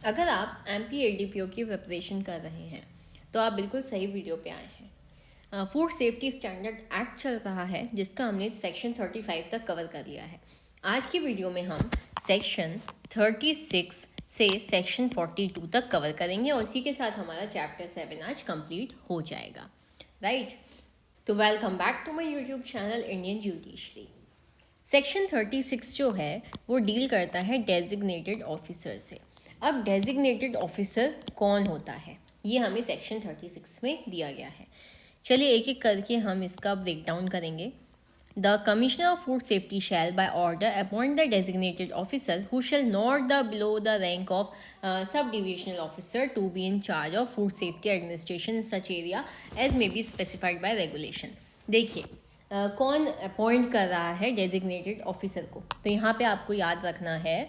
अगर आप MPLDPO की प्रिपरेशन कर रहे हैं तो आप बिल्कुल सही वीडियो पे आए हैं। फूड सेफ्टी स्टैंडर्ड एक्ट चल रहा है जिसका हमने सेक्शन 35 तक कवर कर लिया है। आज की वीडियो में हम सेक्शन 36 से सेक्शन 42 तक कवर करेंगे और इसी के साथ हमारा चैप्टर 7 आज कंप्लीट हो जाएगा। राइट, तो welcome back to my YouTube channel Indian Jyotishi. Section 36 जो है वो डील करता है डेजिग्नेटेड ऑफिसर से। अब डेजिग्नेटेड ऑफिसर कौन होता है ये हमें सेक्शन 36 में दिया गया है। चलिए एक एक करके हम इसका ब्रेक डाउन करेंगे। The commissioner of food safety shall by order appoint the designated officer who shall not the below the rank of sub divisional officer to be in charge of food safety administration in such area as may be specified by regulation. देखिए कौन appoint कर रहा है designated officer को, तो यहाँ पे आपको याद रखना है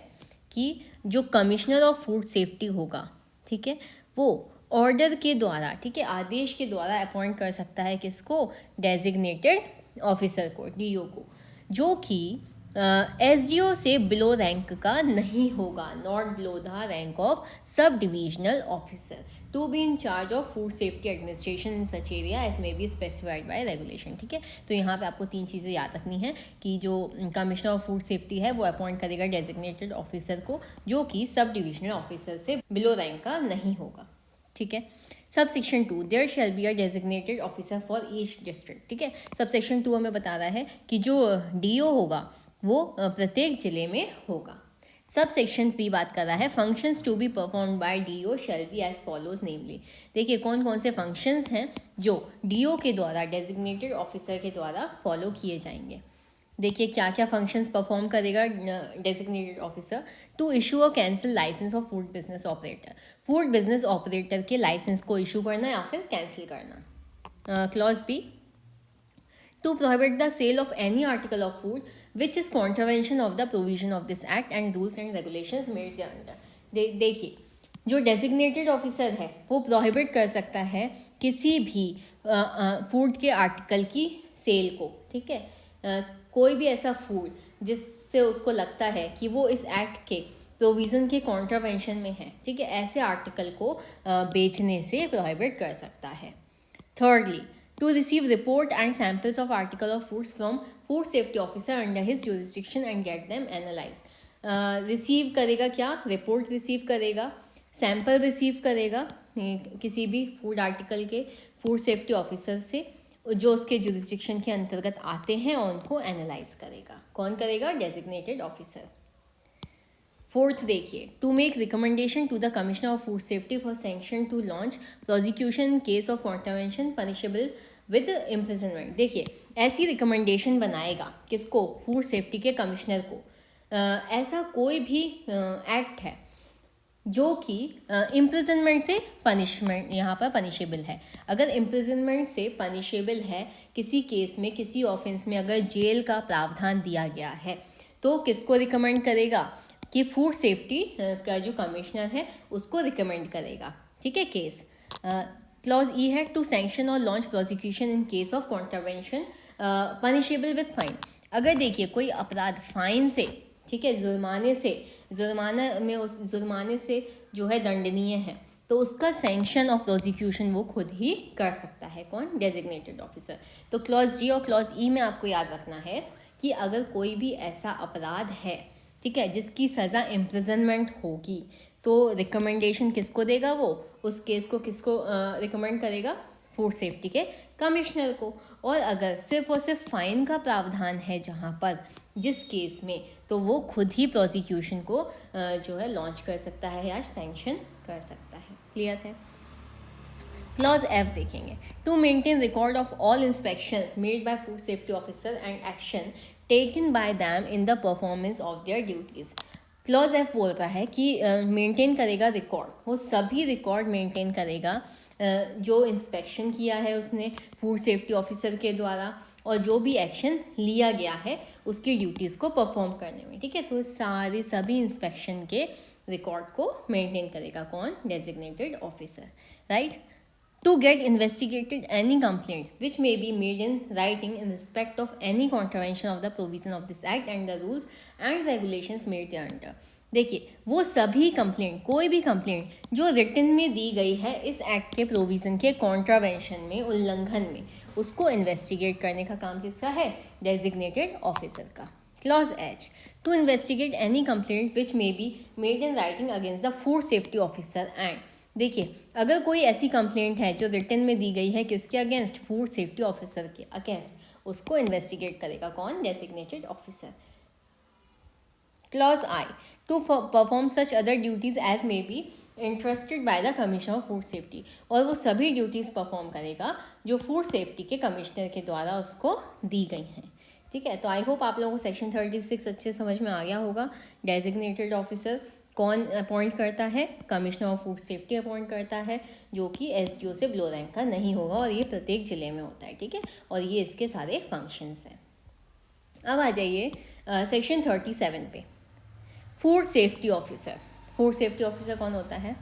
कि जो कमिश्नर ऑफ फूड सेफ्टी होगा, ठीक है, वो ऑर्डर के द्वारा, ठीक है, आदेश के द्वारा अपॉइंट कर सकता है किसको, डेजिग्नेटेड ऑफिसर को, डीओ को, जो कि एसडीओ से बिलो रैंक का नहीं होगा, not below the rank of sub divisional officer to be in charge of food safety administration in such area as may be specified by regulation. ठीक है, तो यहाँ पे आपको 3 चीज़ें याद रखनी है कि जो कमिश्नर ऑफ फूड सेफ्टी है वो अपॉइंट करेगा डेजिग्नेटेड ऑफिसर को जो कि सब डिविजनल ऑफिसर से बिलो रैंक का नहीं होगा। ठीक है, sub section 2 there shall be a designated officer for each district. ठीक है, सब सेक्शन 2 हमें बता रहा है कि जो डीओ होगा वो प्रत्येक जिले में होगा। सब सेक्शन 3 बात कर रहा है functions to be perform by DO shall be as follows namely. देखिए कौन कौन से फंक्शंस हैं जो डीओ के द्वारा, डेजिग्नेटेड ऑफिसर के द्वारा फॉलो किए जाएंगे। देखिए क्या क्या फंक्शंस परफॉर्म करेगा designated officer. To issue a cancel licence of food business operator, food business operator के लाइसेंस को इशू करना या फिर कैंसिल करना। Clause B, to prohibit the sale of any article of food which is contravention of the provision of this act and rules and regulations made thereunder। देखिए जो designated officer है वो prohibit कर सकता है किसी भी फूड के आर्टिकल की सेल को। ठीक है, कोई भी ऐसा फूड जिससे उसको लगता है कि वो इस एक्ट के प्रोविज़न के कॉन्ट्रावेंशन में है, ठीक है, ऐसे आर्टिकल को बेचने से प्रोहिबिट कर सकता है। Thirdly, to receive report and samples of article of foods from food safety officer under his jurisdiction and get them analyzed। Receive करेगा क्या, रिपोर्ट रिसीव करेगा, सैम्पल रिसीव करेगा किसी भी फूड आर्टिकल के फूड सेफ्टी ऑफिसर से जो उसके जुरिस्डिक्शन के अंतर्गत आते हैं और उनको एनालाइज करेगा। कौन करेगा, डेजिग्नेटेड ऑफिसर। फोर्थ देखिए, to make recommendation to the commissioner of food safety for sanction to launch prosecution in case of contravention punishable with imprisonment. देखिए ऐसी रिकमेंडेशन बनाएगा किसको, फूड सेफ्टी के कमिश्नर को। ऐसा कोई भी एक्ट है जो कि इम्प्रिजनमेंट से पनिशमेंट, यहाँ पर पनिशेबल है। अगर इम्प्रिजनमेंट से पनिशेबल है किसी केस में, किसी ऑफेंस में अगर जेल का प्रावधान दिया गया है तो किसको रिकमेंड करेगा कि फूड सेफ्टी का जो कमिश्नर है उसको रिकमेंड करेगा। ठीक है, केस। क्लॉज ई है टू सैंक्शन और launch prosecution in case of contravention punishable with fine. अगर देखिए कोई अपराध फाइन से, ठीक है, जुर्माने से जो है दंडनीय है तो उसका सैंक्शन ऑफ प्रोसिक्यूशन वो खुद ही कर सकता है। कौन, डेजिग्नेटेड ऑफिसर। तो क्लॉज डी और क्लॉज ई में आपको याद रखना है कि अगर कोई भी ऐसा अपराध है, ठीक है, जिसकी सज़ा इम्प्रिजनमेंट होगी तो रिकमेंडेशन किसको देगा, वो उस केस को किसको रिकमेंड करेगा, फूड सेफ्टी के कमिश्नर को। और अगर सिर्फ और सिर्फ फाइन का प्रावधान है जहाँ पर, जिस केस में, तो वो खुद ही प्रोसिक्यूशन को जो है लॉन्च कर सकता है या सैंक्शन कर सकता है। क्लियर है। क्लॉज एफ देखेंगे, to maintain record of all inspections made by food safety officer and action taken by them in the performance of their duties. Clause F बोल रहा है कि मेंटेन करेगा रिकॉर्ड, वो सभी रिकॉर्ड मेंटेन करेगा जो इंस्पेक्शन किया है उसने फूड सेफ्टी ऑफिसर के द्वारा और जो भी एक्शन लिया गया है उसकी ड्यूटीज़ को परफॉर्म करने में। ठीक है, तो सभी इंस्पेक्शन के रिकॉर्ड को मेंटेन करेगा कौन, designated officer. Right, to get investigated any complaint which may be made in writing in respect of any contravention of the provision of this act and the rules and regulations made thereunder। देखिए वो सभी complaint, कोई भी complaint जो written में दी गई है इस एक्ट के प्रोविज़न के कॉन्ट्रावेंशन में, उल्लंघन में, उसको इन्वेस्टिगेट करने का काम किसका है? डेजिग्नेटेड ऑफिसर का। Clause H, to investigate any complaint which may be made in writing against the food safety officer and, देखिए अगर कोई ऐसी कंप्लेंट है जो रिटन में दी गई है किसके अगेंस्ट? फूड सेफ्टी ऑफिसर के अगेंस्ट, उसको इन्वेस्टिगेट करेगा कौन? Designated officer. Clause I, to perform such other duties as may be interested by the commissioner of food safety, और वो सभी ड्यूटीज़ परफॉर्म करेगा जो फूड सेफ्टी के कमिश्नर के द्वारा उसको दी गई हैं। ठीक है, तो आई होप आप लोगों को सेक्शन 36 अच्छे समझ में आ गया होगा। डेजिग्नेटेड ऑफिसर कौन अपॉइंट करता है? Commissioner of food safety appoint करता है, जो कि एसडीओ से बिलो रैंक का नहीं होगा, और ये प्रत्येक जिले में होता है। ठीक है, और ये इसके सारे फंक्शंस हैं। अब आ जाइए सेक्शन 37 पे, food safety officer. Food safety officer कौन होता है?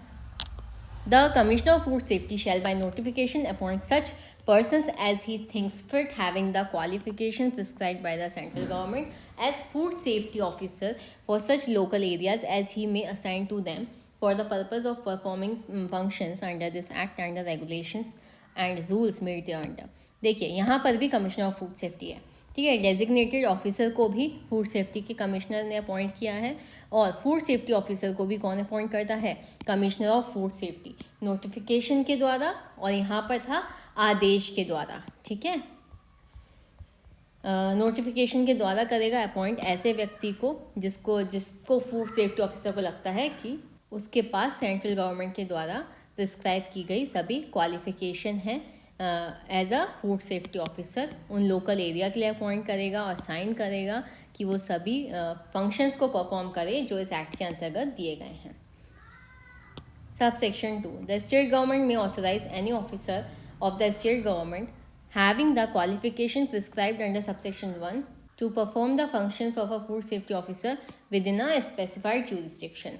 The commissioner of food safety shall by notification appoint such persons as he thinks fit having the qualification prescribed by the central government as food safety officer for such local areas as he may assign to them for the purpose of performing functions under this act and the regulations and rules made thereunder। देखिए यहाँ पर भी commissioner of food safety है। ठीक है, designated officer को भी food safety के कमिश्नर ने अपॉइंट किया है, और फूड सेफ्टी ऑफिसर को भी कौन अपॉइंट करता है? Commissioner of food safety, notification के द्वारा, और यहाँ पर था आदेश के द्वारा। ठीक है, नोटिफिकेशन के द्वारा करेगा अपॉइंट ऐसे व्यक्ति को जिसको फूड सेफ्टी ऑफिसर को लगता है कि उसके पास सेंट्रल गवर्नमेंट के द्वारा प्रिस्क्राइब की गई सभी क्वालिफिकेशन है as a food safety officer. उन लोकल एरिया के लिए अपॉइंट करेगा और साइन करेगा कि वो सभी फंक्शंस को परफॉर्म करे जो इस एक्ट के अंतर्गत दिए गए हैं। Sub section 2, the state government may authorise any officer of the state government having the qualification prescribed under subsection 1 to perform the functions of a food safety officer within a specified jurisdiction।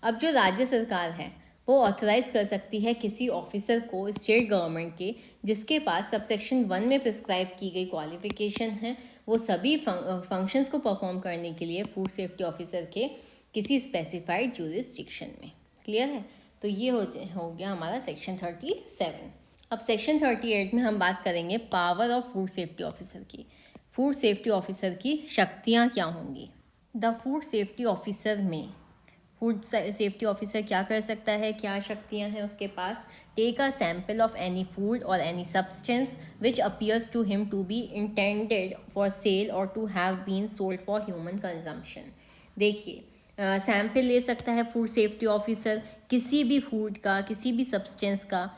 अब जो राज्य सरकार है वो authorise कर सकती है किसी ऑफिसर को स्टेट गवर्नमेंट के जिसके पास सबसेक्शन 1 में प्रिस्क्राइब की गई क्वालिफिकेशन है, वो सभी फंक्शंस को परफॉर्म करने के लिए फूड सेफ्टी ऑफिसर के किसी स्पेसिफाइड जुरिस्डिक्शन में। क्लियर है? तो ये हो गया हमारा सेक्शन 37। अब सेक्शन 38 में हम बात करेंगे power of food safety officer की। फूड सेफ्टी ऑफिसर की शक्तियाँ क्या होंगी? द फूड सेफ्टी ऑफिसर में फूड सेफ्टी ऑफिसर क्या कर सकता है, क्या शक्तियाँ हैं उसके पास? Take a sample of any food or any substance which appears to him to be intended for sale or to have been sold for human consumption. देखिए सैम्पल ले सकता है फूड सेफ्टी ऑफिसर किसी भी फूड का, किसी भी substance का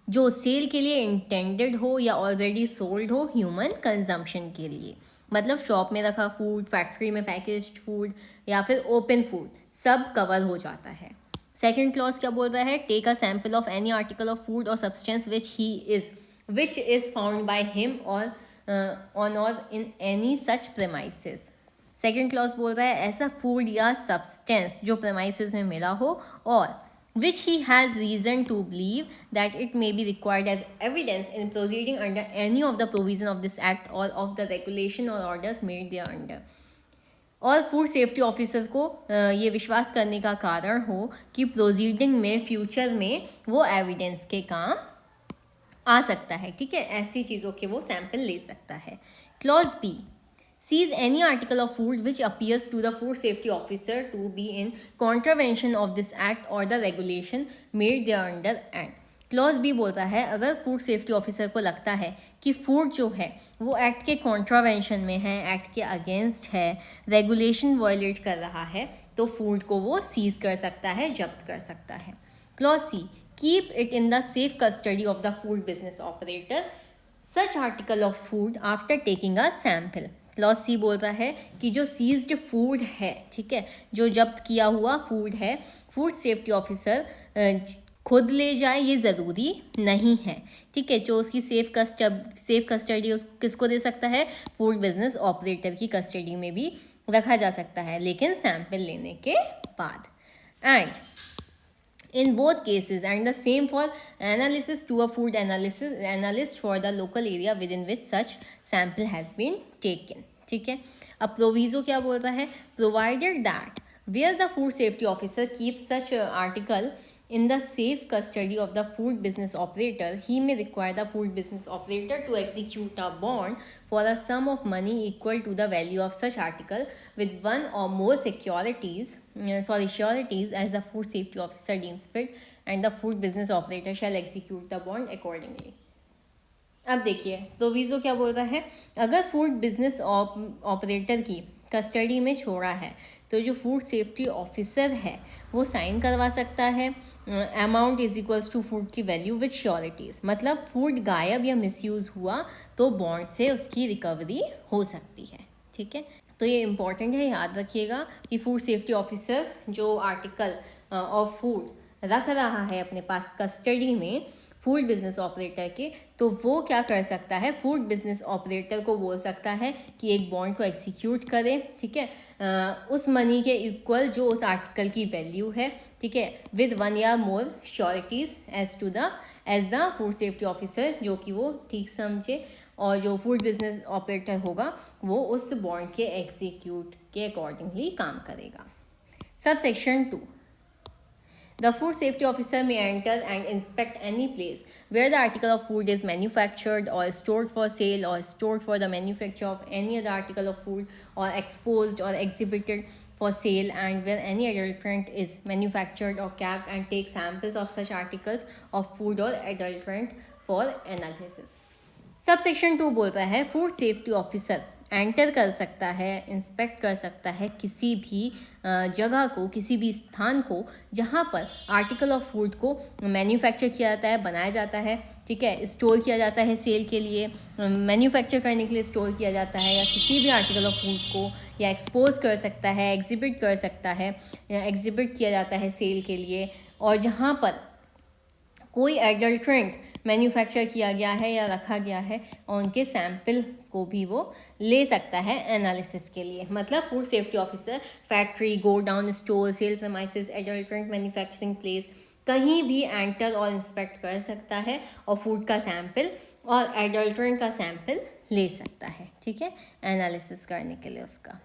जो सेल के लिए इंटेंडेड हो या ऑलरेडी सोल्ड हो ह्यूमन कंजम्पशन के लिए। मतलब शॉप में रखा फूड, फैक्ट्री में पैकेज्ड फूड या फिर ओपन फूड, सब कवर हो जाता है। सेकेंड क्लॉज क्या बोल रहा है? Take a sample of any article of food or substance which is found by him or on or in any such premises. Second clause बोल रहा है ऐसा फूड या सब्सटेंस जो प्रेमाइसेस में मिला हो और which he has reason to believe that it may be required as evidence in proceeding under any of the provision of this act or of the regulation or orders made thereunder। और food safety officer को ये विश्वास करने का कारण हो कि proceeding में फ्यूचर में वो एविडेंस के काम आ सकता है। ठीक है, ऐसी चीज़ों के वो सैंपल ले सकता है। Clause B, seize any article of food which appears to the food safety officer to be in contravention of this act or the regulation made thereunder and clause B बोलता है अगर फूड सेफ्टी ऑफिसर को लगता है कि food जो है वो एक्ट के कॉन्ट्रावेंशन में है, एक्ट के अगेंस्ट है, रेगुलेशन वायलेट कर रहा है, तो फूड को वो सीज कर सकता है, जब्त कर सकता है। Clause C, keep it in the safe custody of the food business operator such article of food after taking a sample. Clause C बोल रहा है कि जो सीज्ड फूड है, ठीक है, जो जब्त किया हुआ फूड है, फूड सेफ्टी ऑफिसर खुद ले जाए ये ज़रूरी नहीं है। ठीक है, जो उसकी सेफ कस्टडी किसको दे सकता है? फूड बिजनेस ऑपरेटर की कस्टडी में भी रखा जा सकता है, लेकिन सैंपल लेने के बाद। And in both cases and the same for analysis to a food analyst for the local area within which such sample has been taken। ठीक है, अब प्रोविज़ो क्या बोल रहा है? Provided that where the food safety officer keeps such article in the safe custody of the food business operator, he may require the food business operator to execute a bond for a sum of money equal to the value of such article with one or more sureties as the food safety officer deems fit, and the food business operator shall execute the bond accordingly. अब देखिए proviso क्या बोल रहा है, अगर food business operator की custody में छोड़ा है तो जो फूड सेफ्टी ऑफिसर है वो साइन करवा सकता है amount is equals to food की वैल्यू विद श्योरिटीज़। मतलब फूड गायब या मिसयूज़ हुआ तो बॉन्ड से उसकी रिकवरी हो सकती है। ठीक है, तो ये इम्पॉर्टेंट है, याद रखिएगा कि फूड सेफ्टी ऑफिसर जो आर्टिकल ऑफ फूड रख रहा है अपने पास कस्टडी में फूड बिजनेस ऑपरेटर के, तो वो क्या कर सकता है, फूड बिजनेस ऑपरेटर को बोल सकता है कि एक बॉन्ड को एग्जीक्यूट करे, ठीक है, उस मनी के इक्वल जो उस आर्टिकल की वैल्यू है, ठीक है, विद वन या more sureties as the food safety officer, जो कि वो ठीक समझे, और जो फूड बिजनेस ऑपरेटर होगा वो उस बॉन्ड के एग्जीक्यूट के अकॉर्डिंगली काम करेगा। Sub section 2, the food safety officer may enter and inspect any place where the article of food is manufactured or stored for sale or stored for the manufacture of any other article of food or exposed or exhibited for sale, and where any adulterant is manufactured or kept, and take samples of such articles of food or adulterant for analysis। Sub section 2 बोल रहा है food safety officer enter कर सकता है, inspect कर सकता है किसी भी जगह को, किसी भी स्थान को जहाँ पर आर्टिकल ऑफ फूड को मैन्युफैक्चर किया जाता है, बनाया जाता है, ठीक है, स्टोर किया जाता है सेल के लिए, मैन्युफैक्चर करने के लिए स्टोर किया जाता है, या किसी भी आर्टिकल ऑफ फूड को या एक्सपोज कर सकता है, एग्जिबिट कर सकता है, एग्जिबिट किया जाता है सेल के लिए, और जहाँ पर कोई एडल्ट्रेंट मैन्युफैक्चर किया गया है या रखा गया है और उनके सैंपल को भी वो ले सकता है एनालिसिस के लिए। मतलब food safety officer factory, godown, store, sale premises, adulterant manufacturing place कहीं भी एंटर और इंस्पेक्ट कर सकता है और फूड का सैंपल और एडल्ट्रेंट का सैंपल ले सकता है, ठीक है, एनालिसिस करने के लिए उसका।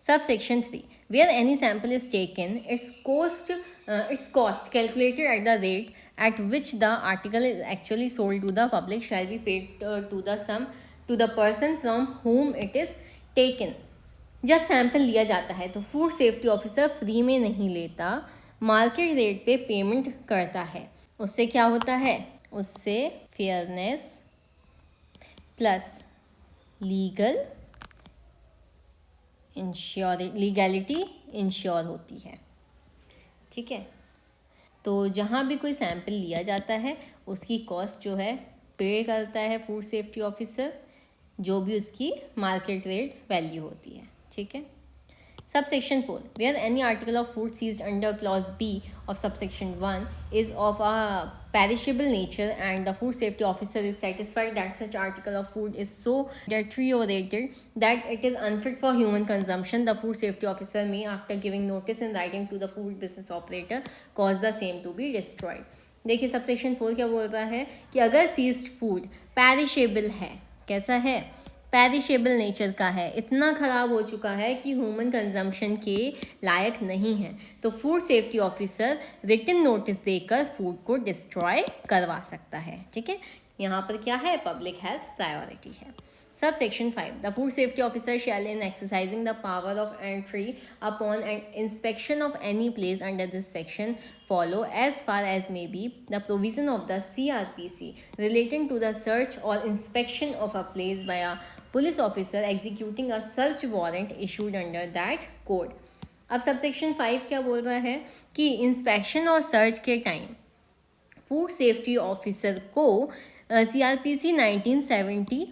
Subsection 3, where any sample is taken, its cost calculated at the rate at which the article is actually sold to the public shall be paid to the person from whom it is taken। जब sample लिया जाता है तो food safety officer free में नहीं लेता, market rate पे payment करता है। उससे क्या होता है, उससे फेयरनेस प्लस लीगैलिटी इंश्योर होती है, ठीक है। तो जहाँ भी कोई सैंपल लिया जाता है उसकी कॉस्ट जो है पे करता है फूड सेफ्टी ऑफिसर, जो भी उसकी मार्केट रेट वैल्यू होती है, ठीक है। Subsection 4, where any article of food seized under clause B of subsection 1 is of a perishable nature and the food safety officer is satisfied that such article of food is so deteriorated that it is unfit for human consumption, the food safety officer may, after giving notice in writing to the food business operator, cause the same to be destroyed। देखिए subsection 4 क्या बोल रहा है कि अगर seized food perishable है, कैसा है, पेरिशेबल नेचर का है, इतना ख़राब हो चुका है कि ह्यूमन कंजम्पशन के लायक नहीं है, तो food safety officer written notice देकर फूड को डिस्ट्रॉय करवा सकता है, ठीक है। यहाँ पर क्या है, पब्लिक हेल्थ प्रायोरिटी है। Subsection 5, the food safety officer shall, in exercising the power of entry upon an inspection of any place under this section, follow as far as may be the provision of the CRPC relating to the search or inspection of a place by a police officer executing a search warrant issued under that code। अब subsection 5 क्या बोल रहा है कि inspection और search के time food safety officer को CRPC 1973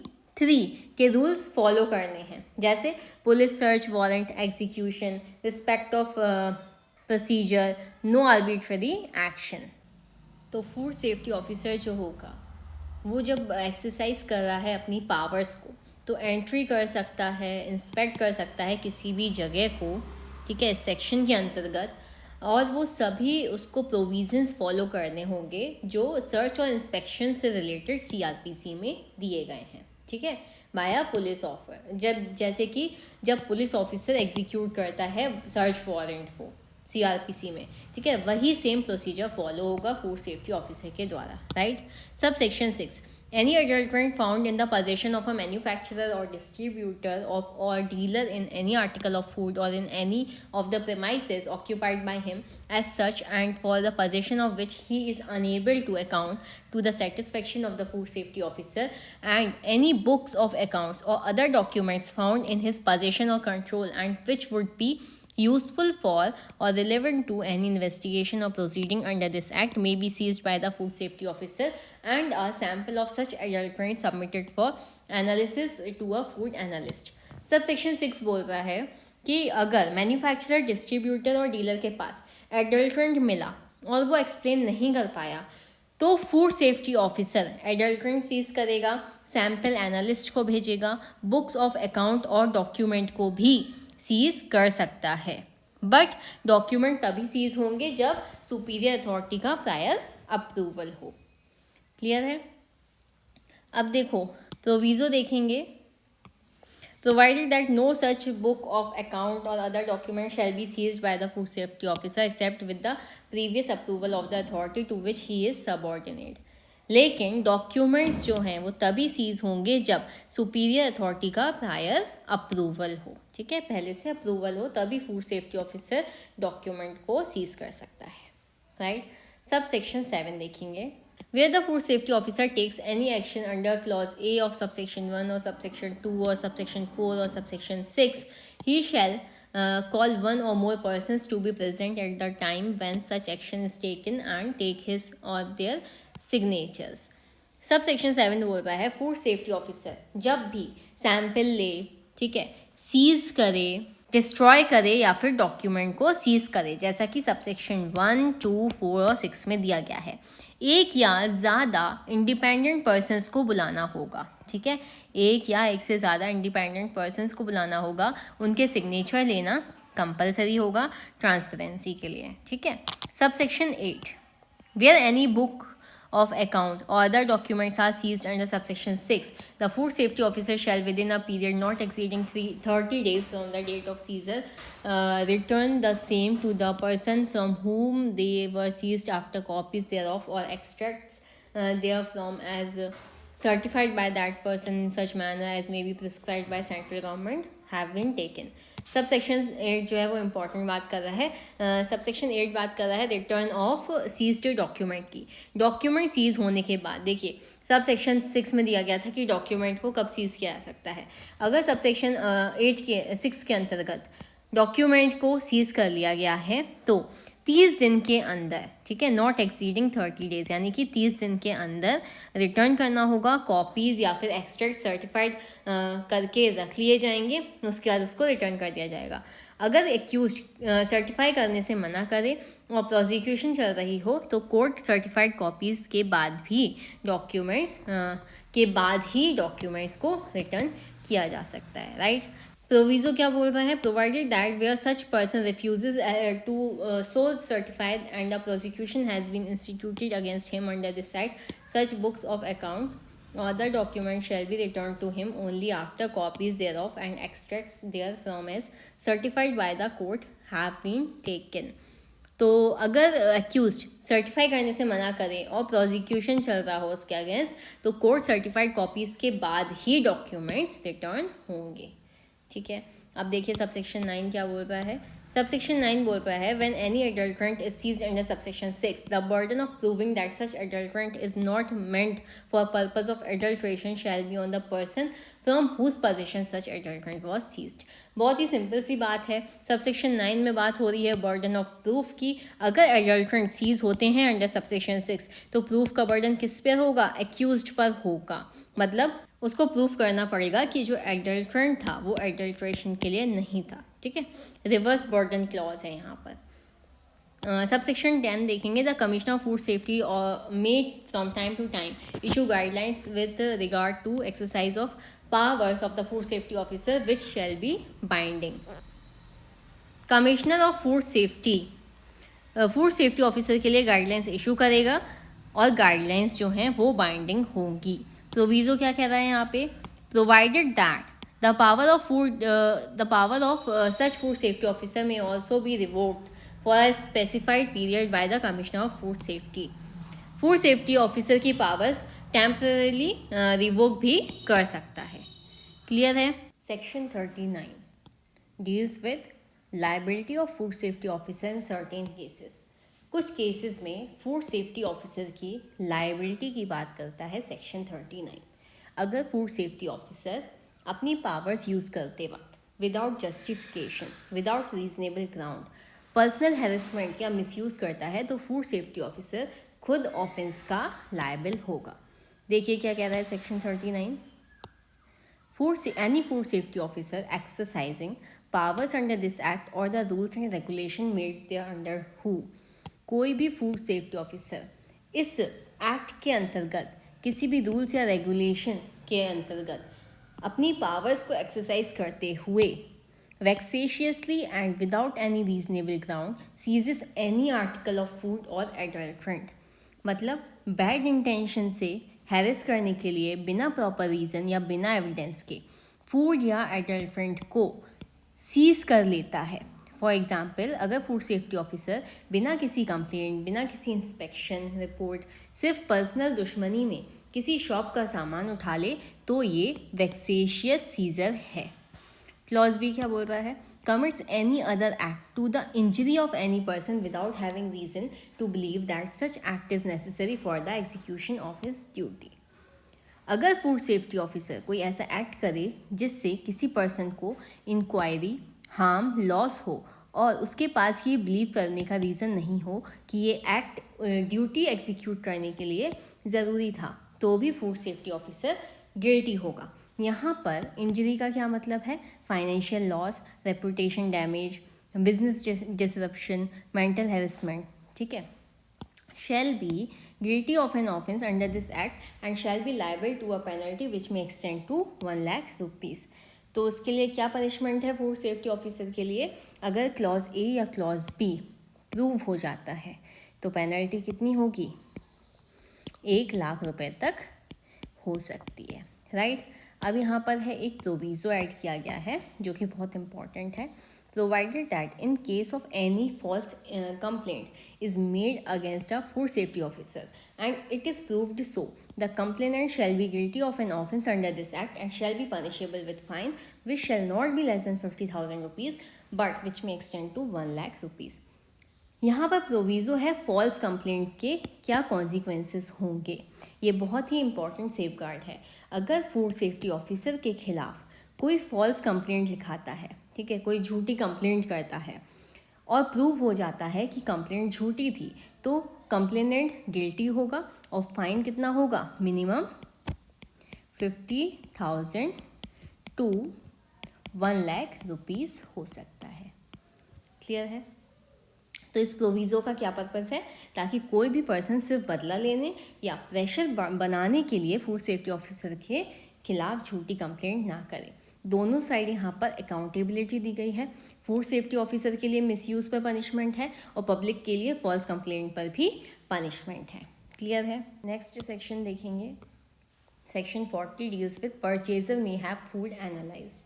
के रूल्स फॉलो करने हैं, जैसे police search warrant execution, respect of procedure, no arbitrary action. तो फूड सेफ्टी ऑफिसर जो होगा वो जब एक्सरसाइज कर रहा है अपनी पावर्स को, तो एंट्री कर सकता है, इंस्पेक्ट कर सकता है किसी भी जगह को, ठीक है, सेक्शन के अंतर्गत, और वो सभी उसको प्रोविजंस फॉलो करने होंगे जो सर्च और इंस्पेक्शन से रिलेटेड CRPC में दिए गए हैं, ठीक है, बाय पुलिस ऑफर। जैसे कि जब पुलिस ऑफिसर एग्जीक्यूट करता है सर्च वारंट को CRPC में, ठीक है, वही सेम प्रोसीजर फॉलो होगा फूड सेफ्टी ऑफिसर के द्वारा, right. Sub section 6, any adulterant found in the possession of a manufacturer or distributor or dealer in any article of food or in any of the premises occupied by him as such and for the possession of which he is unable to account to the satisfaction of the food safety officer, and any books of accounts or other documents found in his possession or control and which would be useful for or relevant to any investigation or proceeding under this act may be seized by the food safety officer, and a sample of such adulterant submitted for analysis to a food analyst. Subsection 6 बोल रहा है कि अगर manufacturer, distributor और dealer के पास adulterant मिला और वो एक्सप्लेन नहीं कर पाया तो food safety officer adulterant seize करेगा, सैम्पल एनालिस्ट को भेजेगा, बुक्स ऑफ अकाउंट और डॉक्यूमेंट को भी सीज कर सकता है। बट डॉक्यूमेंट तभी सीज होंगे जब सुपीरियर अथॉरिटी का प्रायर अप्रूवल हो। क्लियर है? अब देखो प्रोविजो देखेंगे। Provided that no such book of account or other document shall be seized by the food safety officer except with the previous approval of the authority to which he is subordinate. लेकिन documents जो हैं वो तभी seize होंगे जब superior authority का prior approval हो, ठीक है, पहले से अप्रूवल हो तभी फूड सेफ्टी ऑफिसर डॉक्यूमेंट को सीज कर सकता है, राइट। सब सेक्शन 7 देखेंगे। Where the food safety officer takes any action under clause A of subsection 1 or subsection 2 or subsection 4 or subsection 6, he shall call one or more persons to be present at the time when such action is taken and take his or their signatures. Subsection 7 बोल रहा है food safety officer जब भी sample ले, ठीक है, seize करे, destroy करे या फिर डॉक्यूमेंट को सीज करे, जैसा कि सबसेक्शन 1, 2, 4 और 6 में दिया गया है, एक या ज़्यादा इंडिपेंडेंट पर्सनस को बुलाना होगा, ठीक है, एक या एक से ज़्यादा इंडिपेंडेंट पर्सनस को बुलाना होगा, उनके सिग्नेचर लेना कंपलसरी होगा ट्रांसपेरेंसी के लिए, ठीक है। Subsection 8, where any book of account or other documents are seized under subsection 6, the food safety officer shall within a period not exceeding 30 days from the date of seizure return the same to the person from whom they were seized after copies thereof or extracts therefrom as certified by that person in such manner as may be prescribed by central government have been taken. Subsection 8 जो है वो important बात कर रहा है। Subsection 8 बात कर रहा है रिटर्न ऑफ सीज्ड डॉक्यूमेंट की। डॉक्यूमेंट सीज होने के बाद देखिए सबसेक्शन 6 में दिया गया था कि डॉक्यूमेंट को कब सीज किया जा सकता है। अगर सबसेक्शन 6 के अंतर्गत डॉक्यूमेंट को सीज कर लिया गया है तो 30 दिन के अंदर, ठीक है, नॉट एक्सीडिंग 30 डेज, यानी कि 30 दिन के अंदर रिटर्न करना होगा। कॉपीज़ या फिर एक्सट्रैक्ट सर्टिफाइड करके रख लिए जाएंगे, उसके बाद उसको रिटर्न कर दिया जाएगा। अगर एक्यूज सर्टिफाई करने से मना करे और प्रोसिक्यूशन चल रही हो तो कोर्ट सर्टिफाइड कॉपीज़ के बाद भी डॉक्यूमेंट्स को रिटर्न किया जा सकता है, राइट। प्रोविजो क्या बोल रहा है? Provided that where such person refuses to so certified and the prosecution has been instituted against him under this act, such books of account or the document shall be returned to him only after copies thereof and extracts therefrom as certified by the court have been taken. तो अगर accused certify करने से मना करे और prosecution चल रहा हो उसके अगेंस्ट तो कोर्ट सर्टिफाइड कॉपीज़ के बाद ही डॉक्यूमेंट्स रिटर्न होंगे, ठीक है। अब देखिए सबसेक्शन 9 क्या बोल रहा है। सबसेक्शन 9 बोल रहा है when any adulterant is seized under subsection 6, the burden of proving that such adulterant is not meant for purpose of adulteration shall be on the person from whose possession such adulterant was seized. बहुत ही simple सी बात है। Subsection 9 में बात हो रही है burden of proof की। अगर एडल्ट्रेंट सीज होते हैं अंडर सबसेक्शन 6 तो प्रूफ का बर्डन किस पर होगा? एक्यूज्ड पर होगा। मतलब उसको प्रूफ करना पड़ेगा कि जो एडल्ट्रेंट था वो एडल्ट्रेशन के लिए नहीं था, ठीक है। रिवर्स बर्डन क्लॉज है यहाँ पर। सबसेक्शन 10 देखेंगे। The commissioner of food safety may from time to time issue guidelines with regard to exercise of powers of the food safety officer which shall be binding. Commissioner of food safety officer के लिए guidelines issue करेगा और guidelines जो हैं वो binding होगी। Proviso क्या कह रहा है यहाँ पे? provided that the power of such food safety officer may also be revoked for a specified period by the Commissioner of Food Safety. Food safety officer की पावर्स टेम्पररीली रिवोक भी कर सकता है. क्लियर है. Section 39 deals with liability of food safety officer in certain cases. कुछ cases में food safety officer की liability की बात करता है सेक्शन 39. अगर फूड सेफ्टी ऑफिसर अपनी पावर्स यूज़ करते वक्त without justification, without reasonable ground personal harassment या मिसयूज़ करता है तो फूड सेफ्टी ऑफिसर खुद ऑफेंस का लायबल होगा. देखिए क्या कह रहा है section 39. Any food safety officer exercising powers under this act or the rules and regulation made thereunder who. कोई भी फूड सेफ्टी ऑफिसर इस एक्ट के अंतर्गत किसी भी रूल्स या रेगुलेशन के अंतर्गत अपनी पावर्स को एक्सरसाइज करते हुए vexatiously and without any reasonable ground seizes any article of food or adulterant. मतलब बैड इंटेंशन से हैरेस करने के लिए बिना प्रॉपर रीज़न या बिना एविडेंस के फूड या एडल्ट्रेंट को सीज कर लेता है. फॉर एग्जांपल, अगर फूड सेफ्टी ऑफिसर बिना किसी कंप्लेंट, बिना किसी इंस्पेक्शन रिपोर्ट, सिर्फ पर्सनल दुश्मनी में किसी शॉप का सामान उठा ले तो ये वेक्सेशियस सीजर है. क्लॉज बी क्या बोल रहा है? commits any other act to the injury of any person without having reason to believe that such act is necessary for the execution of his duty. अगर फूड सेफ्टी ऑफिसर कोई ऐसा act करे जिससे किसी पर्सन को inquiry, harm, loss हो और उसके पास ये बिलीव करने का रीज़न नहीं हो कि ये एक्ट ड्यूटी एग्जीक्यूट करने के लिए ज़रूरी था, तो भी फूड सेफ्टी ऑफिसर गिल्टी होगा. यहाँ पर इंजरी का क्या मतलब है? Financial loss, reputation damage, business disruption, mental harassment. ठीक है. shall be guilty of an offence under this act and shall be liable to a penalty which may extend to 1 lakh rupees. तो उसके लिए क्या पनिशमेंट है food safety officer के लिए? अगर क्लॉज ए या क्लॉज बी प्रूव हो जाता है तो पेनल्टी कितनी होगी? 1 लाख रुपए तक हो सकती है. राइट. अब यहाँ पर है एक प्रोविज़ो ऐड किया गया है जो कि बहुत इंपॉर्टेंट है. Provided that in case of any false complaint is made against a food safety officer and it is proved so the complainant shall be guilty of an offence under this act and shall be punishable with fine which shall not be less than 50,000 rupees but which may extend to 1 lakh rupees. यहाँ पर proviso है false complaint के क्या consequences होंगे. ये बहुत ही important safeguard है. अगर फूड सेफ्टी ऑफिसर के खिलाफ कोई फॉल्स कंप्लेंट लिखाता है, ठीक है, कोई झूठी कंप्लेंट करता है और प्रूव हो जाता है कि कंप्लेंट झूठी थी, तो कंप्लेनेंट गिल्टी होगा और फाइन कितना होगा? मिनिमम 50,000 टू 1 लाख रुपीज़ हो सकता है. क्लियर है. तो इस प्रोविज़ो का क्या पर्पस है? ताकि कोई भी पर्सन सिर्फ बदला लेने या प्रेशर बनाने के लिए फूड सेफ्टी ऑफिसर के खिलाफ झूठी कंप्लेंट ना करे. दोनों साइड यहाँ पर अकाउंटेबिलिटी दी गई है. फूड सेफ्टी ऑफिसर के लिए मिसयूज़ पर पनिशमेंट है और पब्लिक के लिए फॉल्स कंप्लेंट पर भी पनिशमेंट है. क्लियर है. नेक्स्ट सेक्शन देखेंगे. Section 40 deals with purchaser may have food analysed.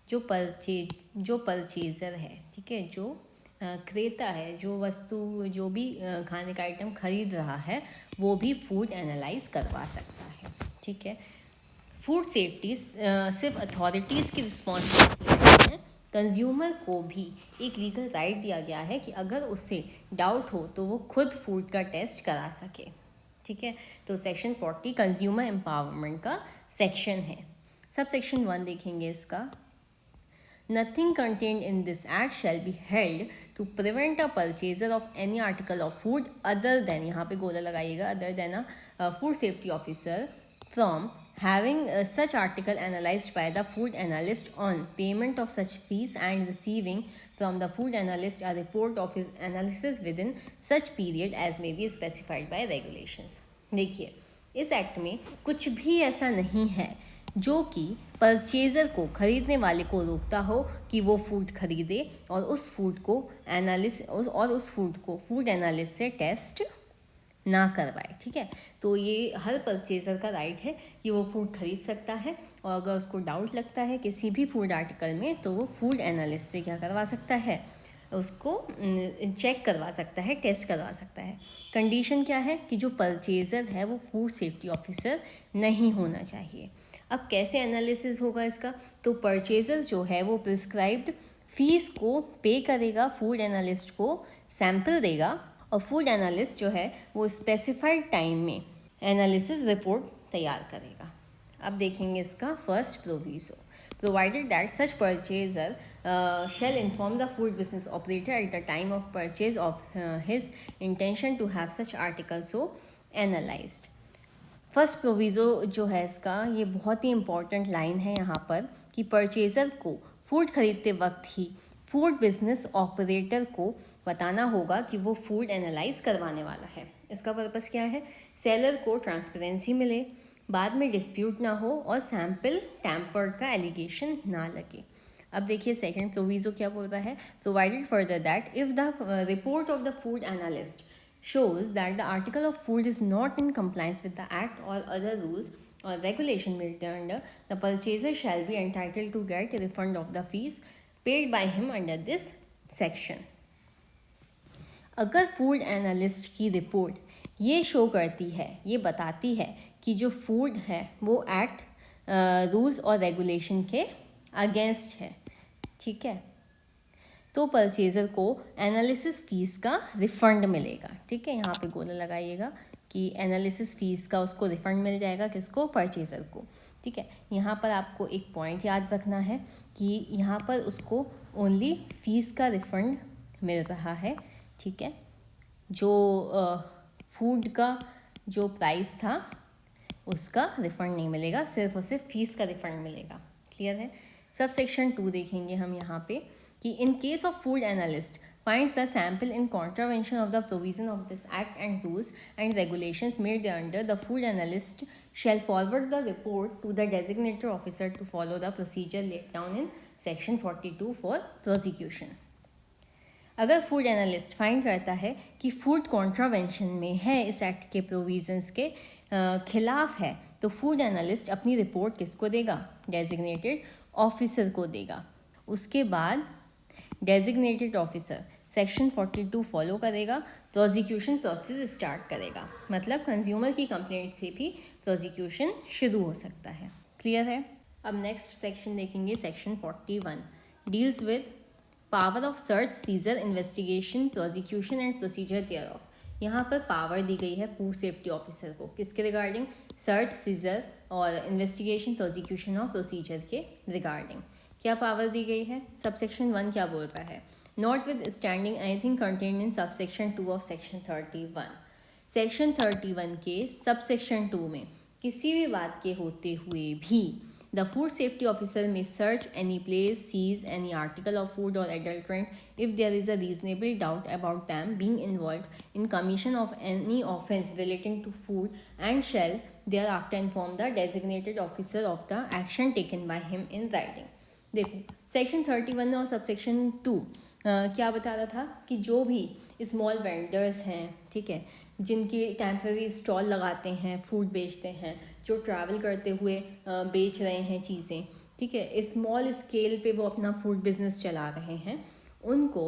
जो परचेजर है, ठीक है, जो क्रेता है, जो वस्तु, जो भी खाने का आइटम खरीद रहा है, वो भी फूड एनालाइज करवा सकता है. ठीक है. फूड सेफ्टी सिर्फ अथॉरिटीज़ की रिस्पॉन्सिबिलिटी है. कंज्यूमर को भी एक लीगल राइट दिया गया है कि अगर उससे डाउट हो तो वो खुद फूड का टेस्ट करा सके. ठीक है. तो सेक्शन 40 कंज्यूमर एम्पावरमेंट का सेक्शन है. सब सेक्शन 1 देखेंगे इसका. Nothing contained in this act shall be held to prevent a purchaser of any article of food other than, यहाँ पे गोला लगाइएगा, other than a food safety officer from having such article analyzed by the food analyst on payment of such fees and receiving from the food analyst a report of his analysis within such period as may be specified by regulations. देखिए, इस act में कुछ भी ऐसा नहीं है जो कि परचेज़र को, खरीदने वाले को रोकता हो कि वो फूड खरीदे और उस फूड को फूड एनालिस्ट से टेस्ट ना करवाए, ठीक है। तो ये हर परचेज़र का राइट है कि वो फूड खरीद सकता है, और अगर उसको डाउट लगता है किसी भी फूड आर्टिकल में तो वो फूड एनालिस्ट से क्या करवा सकता है, उसको चेक करवा सकता है, टेस्ट करवा सकता है। कंडीशन क्या है कि जो परचेज़र है वो फूड सेफ्टी ऑफिसर नहीं होना चाहिए। अब कैसे एनालिसिस होगा इसका, तो परचेज़र जो है वो प्रिस्क्राइब्ड फीस को पे करेगा, फूड एनालिस्ट को सैंपल देगा, और फूड एनालिस्ट जो है वो स्पेसिफाइड टाइम में एनालिसिस रिपोर्ट तैयार करेगा। अब देखेंगे इसका first proviso, provided that such purchaser shall inform the food business operator at the time of purchase of his intention to have such articles so analyzed। First proviso जो है इसका, ये बहुत ही इम्पॉर्टेंट लाइन है यहाँ पर कि परचेज़र को फूड खरीदते वक्त ही फूड बिजनेस ऑपरेटर को बताना होगा कि वो फूड एनालाइज करवाने वाला है। इसका पर्पस क्या है, सेलर को ट्रांसपेरेंसी मिले, बाद में डिस्प्यूट ना हो और सैम्पल टैम्पर्ड का एलिगेशन ना लगे। अब देखिए सेकंड प्रोविज़ो क्या बोल रहा है, provided further that if the report of the food analyst shows that the article of food is not in compliance with the act or other rules or regulation made thereunder, the purchaser shall be entitled to get a refund of the fees paid by him under this section। अगर food analyst की report ये show करती है, ये बताती है कि जो फूड है वो एक्ट रूल्स और रेगुलेशन के अगेंस्ट है, ठीक है, तो परचेज़र को एनालिसिस फ़ीस का रिफ़ंड मिलेगा, ठीक है। यहाँ पे गोला लगाइएगा कि एनालिसिस फ़ीस का उसको रिफ़ंड मिल जाएगा, किसको, परचेज़र को, ठीक है। यहाँ पर आपको एक पॉइंट याद रखना है कि यहाँ पर उसको ओनली फ़ीस का रिफ़ंड मिल रहा है, ठीक है। जो फूड का जो प्राइस था उसका रिफ़ंड नहीं मिलेगा, सिर्फ और सिर्फ फ़ीस का रिफ़ंड मिलेगा। क्लियर है। सब सेक्शन 2 देखेंगे हम यहाँ पे कि इन case of food analyst finds the sample in contravention of the provision of this act and rules and regulations made thereunder, the food analyst shall forward the report to the designated officer to follow the procedure laid down in section 42 for prosecution। अगर food analyst find करता है कि food contravention में है, इस act के provisions के खिलाफ है, तो फूड एनालिस्ट अपनी रिपोर्ट किसको देगा, डेजिग्नेटेड ऑफिसर को देगा। उसके बाद डेजिग्नेटेड ऑफिसर सेक्शन 42 फॉलो करेगा, प्रोसिक्यूशन प्रोसेस स्टार्ट करेगा, मतलब कंज्यूमर की कंप्लेंट से भी प्रोसिक्यूशन शुरू हो सकता है। क्लियर है। अब नेक्स्ट सेक्शन देखेंगे, section 41 deals with power of search, seizure, investigation, prosecution and procedure thereof. यहाँ पर पावर दी गई है फूड सेफ्टी ऑफिसर को, किसके रिगार्डिंग, सर्च, सीजर और इन्वेस्टिगेशन, प्रोसिक्यूशन और प्रोसीजर के रिगार्डिंग। क्या पावर दी गई है, सबसेक्शन 1 क्या बोल रहा है, not with standing anything contained in subsection 2 of section 31। Section 31 के सबसेक्शन 2 में किसी भी बात के होते हुए भी the food safety officer may search any place, seize any article of food or adulterant if there is a reasonable doubt about them being involved in commission of any offence relating to food, and shall thereafter inform the designated officer of the action taken by him in writing। देखो section 31 और subsection 2 क्या बता रहा था कि जो भी small vendors हैं, ठीक है, जिनकी टेम्पररी स्टॉल लगाते हैं, फूड बेचते हैं, जो ट्रैवल करते हुए बेच रहे हैं चीज़ें, ठीक है, स्मॉल स्केल पे वो अपना फूड बिजनेस चला रहे हैं, उनको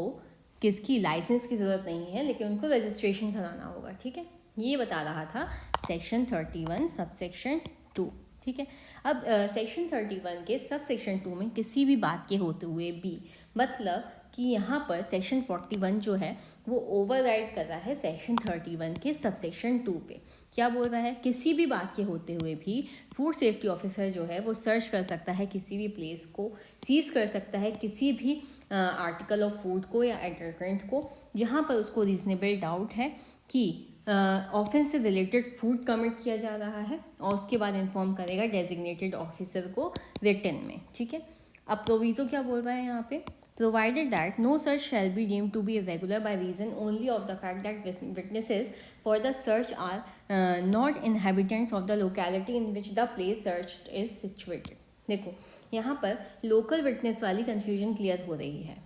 किसकी लाइसेंस की ज़रूरत नहीं है, लेकिन उनको रजिस्ट्रेशन कराना होगा, ठीक है। ये बता रहा था सेक्शन 31 सबसेक्शन 2, ठीक है। अब सेक्शन 31 के सब सेक्शन 2 में किसी भी बात के होते हुए भी, मतलब कि यहाँ पर सेक्शन 41 जो है वो ओवरराइड कर रहा है सेक्शन 31 के सब सेक्शन 2 पे। क्या बोल रहा है, किसी भी बात के होते हुए भी फूड सेफ्टी ऑफिसर जो है वो सर्च कर सकता है किसी भी प्लेस को, सीज कर सकता है किसी भी आर्टिकल ऑफ फूड को या एडल्ट्रेंट को जहाँ पर उसको रीजनेबल डाउट है कि ऑफेंस से रिलेटेड फूड कमिट किया जा रहा है, और उसके बाद इन्फॉर्म करेगा डेजिग्नेटेड ऑफिसर को रिटन में, ठीक है। अब प्रोविज़ो क्या बोल रहा है यहाँ पे, provided that no search shall be deemed to be irregular by reason only of the fact that witnesses for the search are not inhabitants of the locality in which the place searched is situated। देखो यहाँ पर local witness वाली confusion clear हो रही है।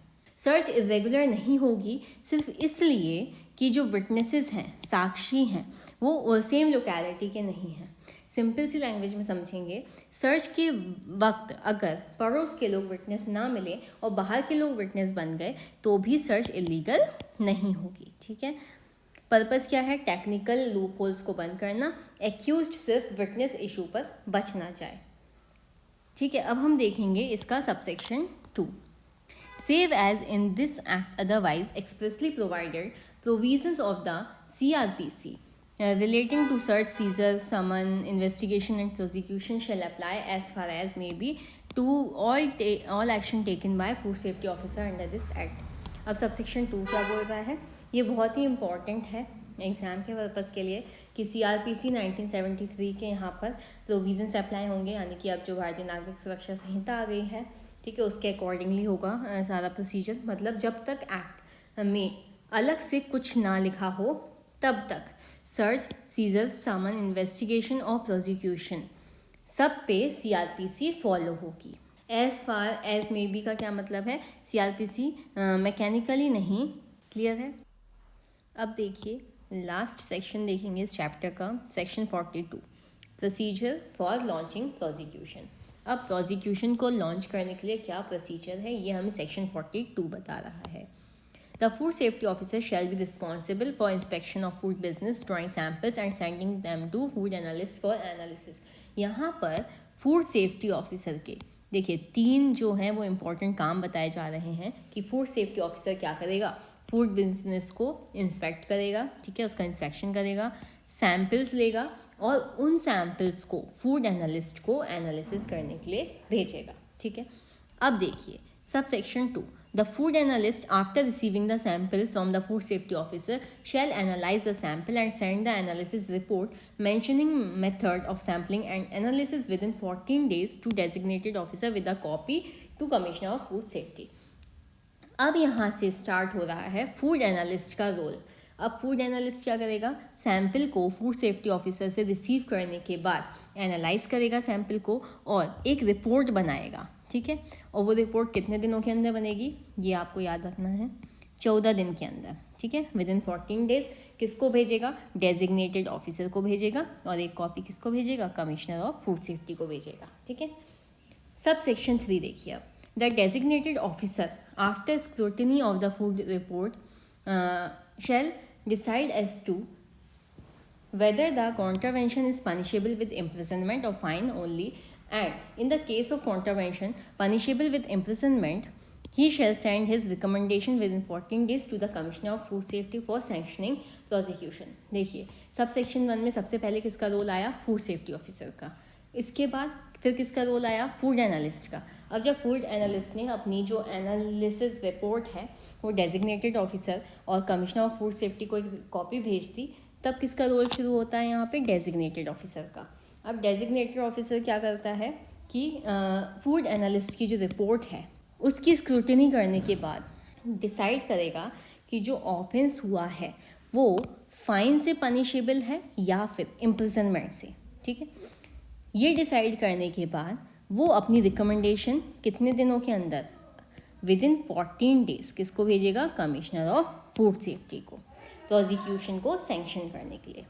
Search irregular नहीं होगी सिर्फ इसलिए कि जो विटनेसेस हैं, साक्षी हैं, वो सेम लोकेलिटी के नहीं हैं। सिंपल सी लैंग्वेज में समझेंगे, सर्च के वक्त अगर पड़ोस के लोग विटनेस ना मिले और बाहर के लोग विटनेस बन गए तो भी सर्च इलीगल नहीं होगी। ठीक है, पर्पस क्या है? टेक्निकल लूप होल्स को बंद करना, एक्यूज्ड सिर्फ विटनेस इशू पर बच ना जाए। ठीक है, अब हम देखेंगे इसका subsection 2। Save as in this act otherwise expressly provided provisions of the CRPC relating to search, seizure, summon, investigation and prosecution shall apply as far as may be to all action taken by food safety officer under this act। अब subsection 2 क्या बोल रहा है? ये बहुत ही important है exam के purpose के लिए कि CRPC 1973 के यहाँ पर प्रोविजंस अप्लाई होंगे, यानी कि अब जो भारतीय नागरिक सुरक्षा संहिता आ गई है, ठीक है, उसके अकॉर्डिंगली होगा सारा प्रोसीजर। मतलब जब तक एक्ट में अलग से कुछ ना लिखा हो तब तक सर्च, सीजर, समन, इन्वेस्टिगेशन और प्रोसिक्यूशन सब पे CRPC फॉलो होगी। As far as may be का क्या मतलब है? CRPC मैकेनिकली नहीं। क्लियर है? अब देखिए लास्ट सेक्शन देखेंगे इस चैप्टर का, section 42, procedure for launching prosecution. अब प्रोसिक्यूशन को लॉन्च करने के लिए क्या प्रोसीजर है ये हमें सेक्शन 42 बता रहा है। The food safety officer shall be responsible for inspection of food business, drawing samples and sending them to food analyst for analysis. यहाँ पर फूड सेफ्टी ऑफिसर के देखिए 3 जो हैं वो इम्पोर्टेंट काम बताए जा रहे हैं कि फूड सेफ्टी ऑफिसर क्या करेगा? फूड बिजनेस को इंस्पेक्ट करेगा, ठीक है, उसका इंस्पेक्शन करेगा, सैम्पल्स लेगा और उन सैम्पल्स को फूड एनालिस्ट को एनालिसिस करने के लिए भेजेगा। ठीक है, अब देखिए sub section 2, the food analyst after receiving the sample from the food safety officer shall analyse the sample and send the analysis report mentioning method of sampling and analysis within 14 days to designated officer with a copy to commissioner of food safety. अब यहाँ से start हो रहा है food analyst का role. अब food analyst क्या करेगा? सैंपल को फूड सेफ्टी ऑफिसर से रिसीव करने के बाद एनालाइज करेगा सैंपल को और एक रिपोर्ट बनाएगा। ठीक है, और वो रिपोर्ट कितने दिनों के अंदर बनेगी ये आपको याद रखना है, 14 दिन के अंदर। ठीक है, विद इन 14 days किसको भेजेगा? डेजिग्नेटेड ऑफिसर को भेजेगा और एक कॉपी किसको भेजेगा? कमिश्नर ऑफ फूड सेफ्टी को भेजेगा। ठीक है, सब सेक्शन 3 देखिए अब, the designated officer after scrutiny of the food report shall decide as to whether the contravention is punishable with imprisonment or fine only, and in the case of contravention punishable with imprisonment, he shall send his recommendation within 14 days to the Commissioner of Food Safety for sanctioning prosecution। देखिए sub section 1 में सबसे पहले किसका role आया? Food safety officer का। इसके बाद फिर किसका रोल आया? फूड एनालिस्ट का। अब जब फूड एनालिस्ट ने अपनी जो एनालिसिस रिपोर्ट है वो डेजिग्नेटेड ऑफिसर और कमिश्नर ऑफ फूड सेफ्टी को एक कॉपी भेज दी, तब किसका रोल शुरू होता है यहाँ पे? डेजिग्नेटेड ऑफिसर का। अब डेजिग्नेटेड ऑफिसर क्या करता है कि फूड एनालिस्ट की जो रिपोर्ट है उसकी स्क्रूटनी करने के बाद डिसाइड करेगा कि जो ऑफेंस हुआ है वो फाइन से पनिशेबल है या फिर इम्प्रिजनमेंट से। ठीक है, ये डिसाइड करने के बाद वो अपनी रिकमेंडेशन कितने दिनों के अंदर? विद इन 14 days किसको भेजेगा? कमिश्नर ऑफ फूड सेफ्टी को, प्रोसिक्यूशन को सैंक्शन करने के लिए।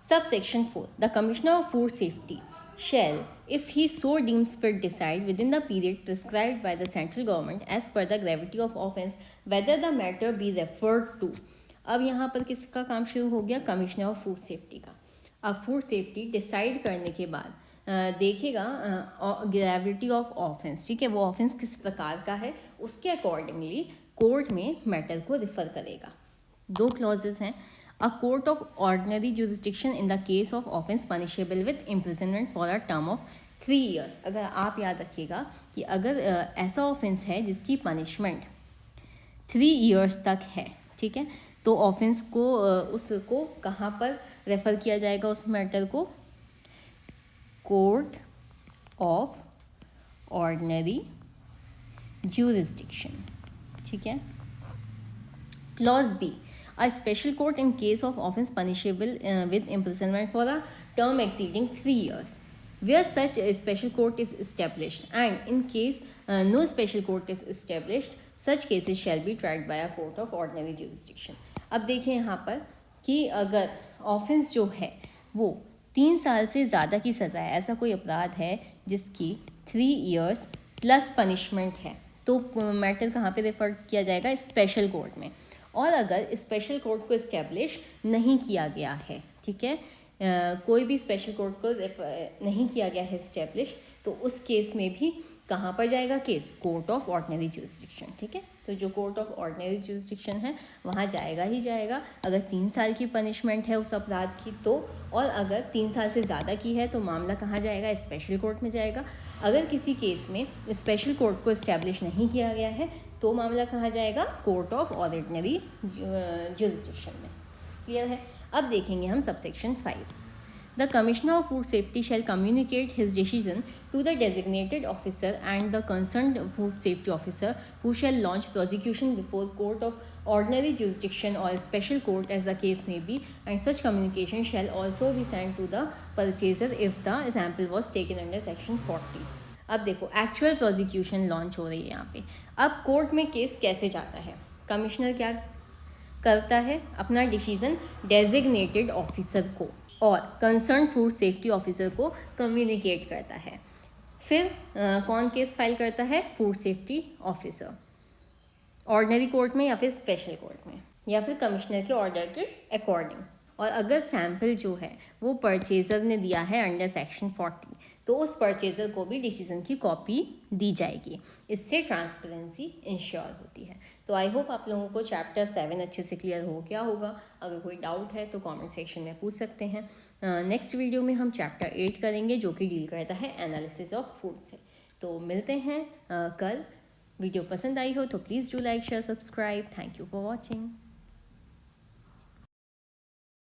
Sub section 4, the commissioner of food safety shall, if he so deems fit, decide within the period prescribed by the central government as per the gravity of offence whether the matter be referred to। अब यहाँ पर किसका काम शुरू हो गया? Commissioner of food safety का। अब फूड सेफ्टी डिसाइड करने के बाद देखेगा ग्रेविटी ऑफ ऑफेंस, ठीक है, वो ऑफेंस किस प्रकार का है, उसके अकॉर्डिंगली कोर्ट में मैटर को रिफर करेगा। 2 क्लॉजेस हैं, a court of ordinary jurisdiction in the case of offence punishable with imprisonment for a term of 3 years। अगर आप याद रखिएगा कि अगर ऐसा ऑफेंस है जिसकी पनिशमेंट 3 years तक है, ठीक है, तो ऑफेंस को उसको कहाँ पर रेफ़र किया जाएगा? उस मैटर को कोर्ट ऑफ ऑर्डिनरी ज्यूरिसडिक्शन। ठीक है, clause B, a special court in case of offence punishable with imprisonment for a term exceeding 3 years where such a special court is established, and in case no special court is established such cases shall be tried bye a court of ordinary jurisdiction. अब देखिए यहाँ पर कि अगर offence जो है वो 3 साल से ज़्यादा की सज़ा है, ऐसा कोई अपराध है जिसकी 3 इयर्स प्लस पनिशमेंट है, तो मैटर कहाँ पे रेफर किया जाएगा? स्पेशल कोर्ट में। और अगर स्पेशल कोर्ट को इस्टेब्लिश नहीं किया गया है, ठीक है, कोई भी स्पेशल कोर्ट को नहीं किया गया है इस्टेब्लिश, तो उस केस में भी कहाँ पर जाएगा case? Court of ordinary jurisdiction, ठीक है। तो जो कोर्ट ऑफ ऑर्डिनरी ज्यूरिसडिक्शन है वहाँ जाएगा ही जाएगा अगर 3 साल की पनिशमेंट है उस अपराध की तो, और अगर 3 साल से ज़्यादा की है तो मामला कहाँ जाएगा? स्पेशल कोर्ट में जाएगा। अगर किसी केस में स्पेशल कोर्ट को इस्टेब्लिश नहीं किया गया है तो मामला कहाँ जाएगा? कोर्ट ऑफ ऑर्डिनरी ज्यूरिसडिक्शन में। क्लियर है? अब देखेंगे हम subsection 5। The Commissioner of Food Safety shall communicate his decision to the designated officer and the concerned food safety officer, who shall launch prosecution before court of ordinary jurisdiction or special court as the case may be, and such communication shall also be sent to the purchaser if the sample was taken under section 40। अब देखो actual prosecution launch हो रही है यहाँ पे। अब court में case कैसे जाता है? कमिश्नर क्या करता है? अपना डिसीजन डेजिग्नेटेड ऑफिसर को और कंसर्न फूड सेफ्टी ऑफिसर को कम्युनिकेट करता है। फिर कौन केस फाइल करता है? Food safety officer, ordinary court में या फिर स्पेशल कोर्ट में या फिर कमिश्नर के ऑर्डर के अकॉर्डिंग। और अगर सैंपल जो है वो परचेज़र ने दिया है अंडर सेक्शन 40 तो उस परचेज़र को भी डिसीजन की कॉपी दी जाएगी। इससे ट्रांसपेरेंसी इंश्योर होती है। तो आई होप आप लोगों को चैप्टर 7 अच्छे से क्लियर हो गया होगा। अगर कोई डाउट है तो कमेंट सेक्शन में पूछ सकते हैं। नेक्स्ट वीडियो में हम चैप्टर 8 करेंगे जो कि डील करता है एनालिसिस ऑफ फूड से। तो मिलते हैं कल। वीडियो पसंद आई हो तो please do like share subscribe. Thank you for watching.